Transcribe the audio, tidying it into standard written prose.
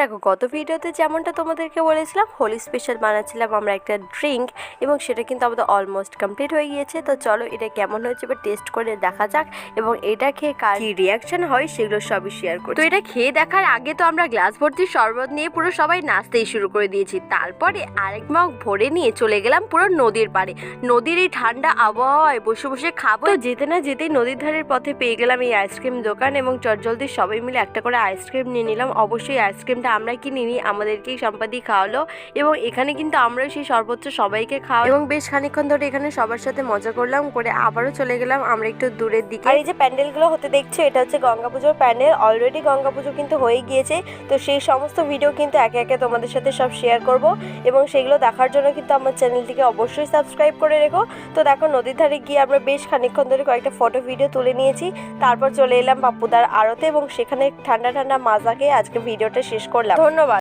দেখো গত ভিডিওতে যেমনটা তোমাদেরকে বলেছিলাম হোলি স্পেশাল বানাচ্ছিলাম আমরা একটা ড্রিঙ্ক, এবং সেটা কিন্তু আমাদের অলমোস্ট কমপ্লিট হয়ে গিয়েছে। তো চলো এটা কেমন হয়েছে বা টেস্ট করে দেখা যাক, এবং এটা খেয়ে কার কি রিয়াকশন হয় সেগুলো সবই শেয়ার করি। তো এটা খেয়ে দেখার আগে তো আমরা গ্লাস ভর্তি শরবত নিয়ে পুরো সবাই নাচতেই শুরু করে দিয়েছি। তারপরে আরেক মগ ভরে নিয়ে চলে গেলাম পুরো নদীর পাড়ে। নদীর এই ঠান্ডা আবহাওয়ায় বসে বসে খাবো। তো যেতে না যেতেই নদীর ধারের পথে পেয়ে গেলাম এই আইসক্রিম দোকান, এবং চটজলদি সবাই মিলে একটা করে আইসক্রিম নিয়ে নিলাম। অবশ্যই আইসক্রিমটা আমরা কিনিনি, আমাদেরকেই সম্পাদি খাওয়ালো, এবং এখানে কিন্তু আমরাও সেই সর্বোচ্চ সবাইকে খাওয়া, এবং বেশ খানিকক্ষণ ধরে এখানে সবার সাথে মজা করলাম, করে আবারও চলে গেলাম আমরা একটু দূরের দিকে। আর এই যে প্যান্ডেলগুলো হতে দেখছো, এটা হচ্ছে গঙ্গা পুজোর প্যান্ডেল। অলরেডি গঙ্গা পুজো কিন্তু হয়ে গিয়েছে, তো সেই সমস্ত ভিডিও কিন্তু একে একে তোমাদের সাথে সব শেয়ার করব, এবং সেগুলো দেখার জন্য কিন্তু আমার চ্যানেলটিকে অবশ্যই সাবস্ক্রাইব করে রেখো। তো দেখো নদীর ধারে গিয়ে আমরা বেশ খানিকক্ষণ ধরে কয়েকটা ফটো ভিডিও তুলে নিয়েছি। তারপর চলে এলাম বাপুদার আড়তে, এবং সেখানে ঠান্ডা ঠান্ডা মাজা খেয়ে আজকে ভিডিওটা শেষ করলাম। ধন্যবাদ।